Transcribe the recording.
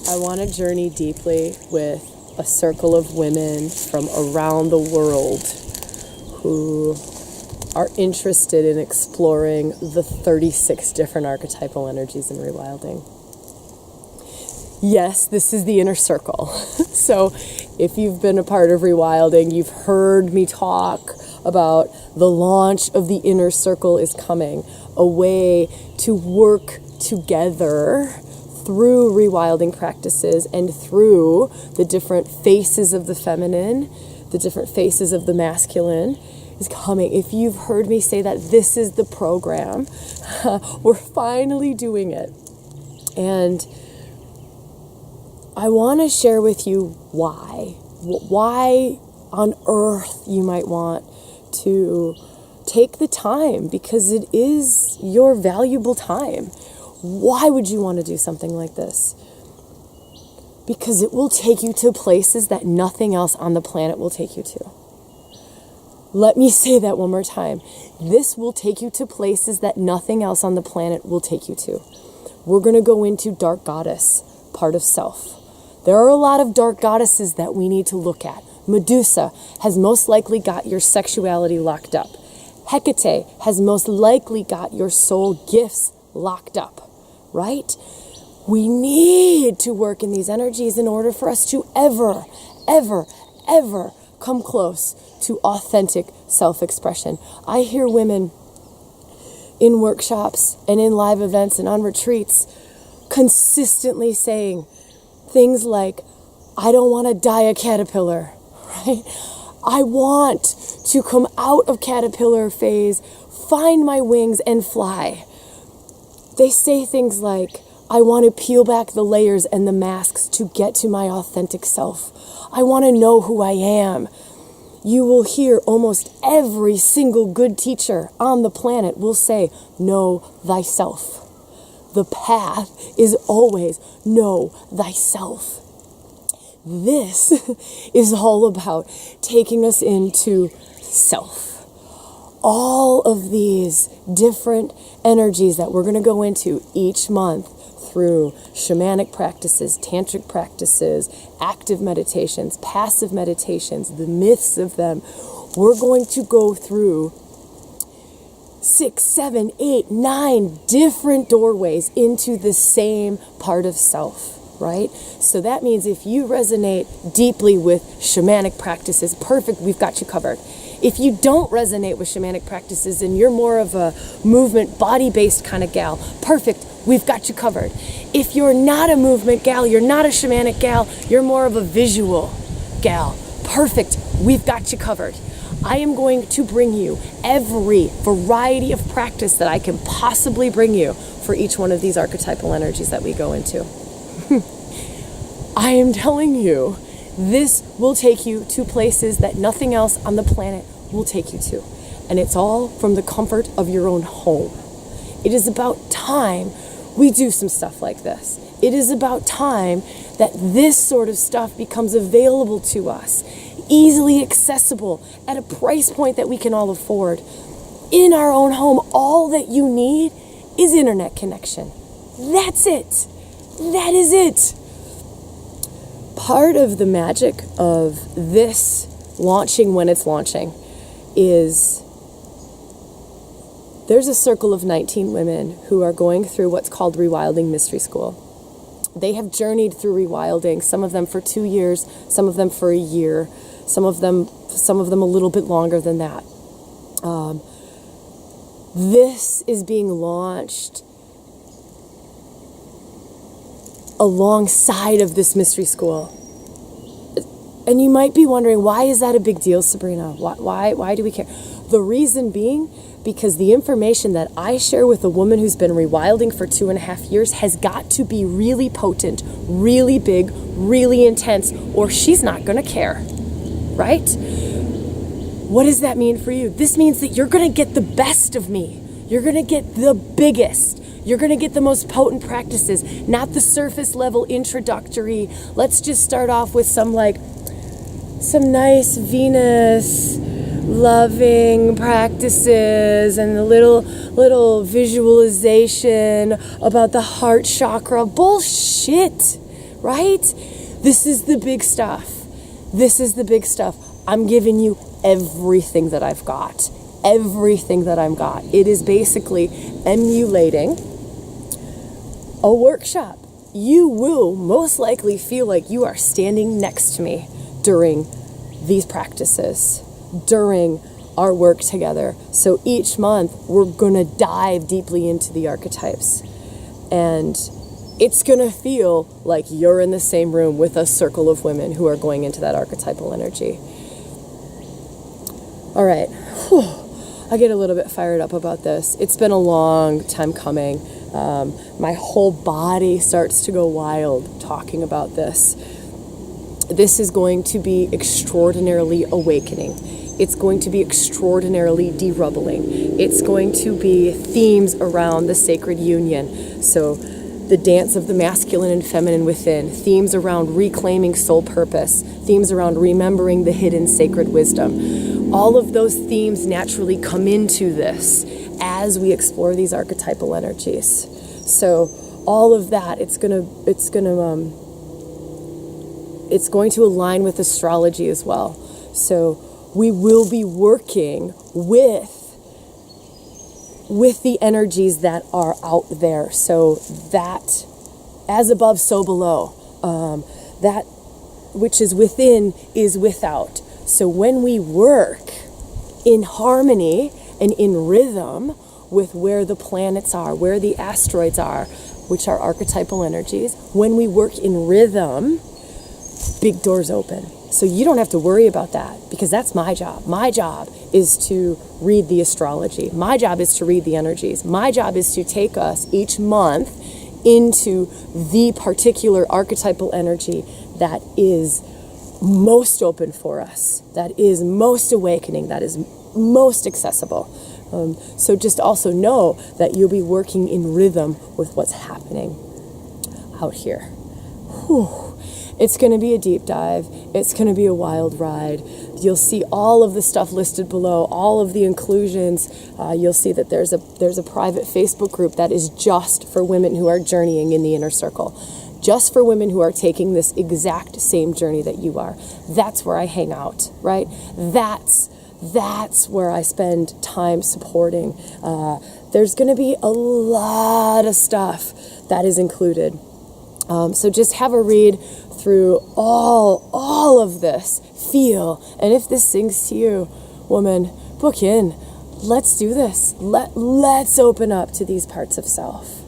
I want to journey deeply with a circle of women from around the world who are interested in exploring the 36 different archetypal energies in rewilding. Yes, this is the inner circle. So if you've been a part of rewilding, you've heard me talk about the launch of the inner circle is coming, a way to work together through rewilding practices and through the different faces of the feminine, the different faces of the masculine is coming. If you've heard me say that this is the program, we're finally doing it. And I want to share with you why on earth you might want to take the time, because it is your valuable time. Why would you want to do something like this? Because it will take you to places that nothing else on the planet will take you to. Let me say that one more time. This will take you to places that nothing else on the planet will take you to. We're going to go into Dark Goddess, part of self. There are a lot of dark goddesses that we need to look at. Medusa has most likely got your sexuality locked up. Hecate has most likely got your soul gifts locked up, right? We need to work in these energies in order for us to ever come close to authentic self-expression. I hear women in workshops and in live events and on retreats consistently saying things like, I don't want to die a caterpillar, right? I want to come out of caterpillar phase, find my wings and fly. They say things like, I want to peel back the layers and the masks to get to my authentic self. I want to know who I am. You will hear almost every single good teacher on the planet will say, know thyself. The path is always know thyself. This is all about taking us into self. All of these different energies that we're going to go into each month through shamanic practices, tantric practices, active meditations, passive meditations, the myths of them, we're going to go through 6, 7, 8, 9 different doorways into the same part of self, right? So that means if you resonate deeply with shamanic practices, perfect, we've got you covered. If you don't resonate with shamanic practices and you're more of a movement, body-based kind of gal, perfect, we've got you covered. If you're not a movement gal, you're not a shamanic gal, you're more of a visual gal, perfect, we've got you covered. I am going to bring you every variety of practice that I can possibly bring you for each one of these archetypal energies that we go into. I am telling you, this will take you to places that nothing else on the planet will take you to. And it's all from the comfort of your own home. It is about time we do some stuff like this. It is about time that this sort of stuff becomes available to us, easily accessible at a price point that we can all afford. In our own home, all that you need is internet connection. That's it. That is it. Part of the magic of this launching when it's launching is there's a circle of 19 women who are going through what's called ReWilding Mystery School. They have journeyed through rewilding, some of them for 2 years, some of them for a year, some of them a little bit longer than that. This is being launched alongside of this mystery school. And you might be wondering, why is that a big deal, Sabrina? Why do we care? The reason being, because the information that I share with a woman who's been rewilding for 2.5 years has got to be really potent, really big, really intense, or she's not going to care, right? What does that mean for you? This means that you're going to get the best of me. You're going to get the biggest. You're going to get the most potent practices, not the surface level introductory. Let's just start off with some nice Venus loving practices and a little visualization about the heart chakra. Bullshit, right? This is the big stuff. This is the big stuff. I'm giving you everything that I've got. Everything that I've got. It is basically emulating a workshop. You will most likely feel like you are standing next to me during these practices, during our work together. So each month we're going to dive deeply into the archetypes, and it's going to feel like you're in the same room with a circle of women who are going into that archetypal energy. All right. Whew. I get a little bit fired up about this. It's been a long time coming. My whole body starts to go wild talking about this. This is going to be extraordinarily awakening. It's going to be extraordinarily derubbling. It's going to be themes around the sacred union. So the dance of the masculine and feminine within, themes around reclaiming soul purpose, themes around remembering the hidden sacred wisdom. All of those themes naturally come into this as we explore these archetypal energies. So all of that, it's going to align with astrology as well. So we will be working with the energies that are out there. So that, as above, so below. That which is within is without. So when we work in harmony and in rhythm with where the planets are, where the asteroids are, which are archetypal energies, when we work in rhythm, big doors open. So you don't have to worry about that, because that's my job. My job is to read the astrology. My job is to read the energies. My job is to take us each month into the particular archetypal energy that is most open for us, that is most awakening, that is most accessible. So just also know that you'll be working in rhythm with what's happening out here. Whew. It's going to be a deep dive. It's going to be a wild ride. You'll see all of the stuff listed below, all of the inclusions. You'll see that there's a private Facebook group that is just for women who are journeying in the inner circle, just for women who are taking this exact same journey that you are. That's where I hang out, right? That's where I spend time supporting. There's going to be a lot of stuff that is included. So just have a read through all of this, feel, and if this sings to you, woman, book in. Let's do this. Let's open up to these parts of self.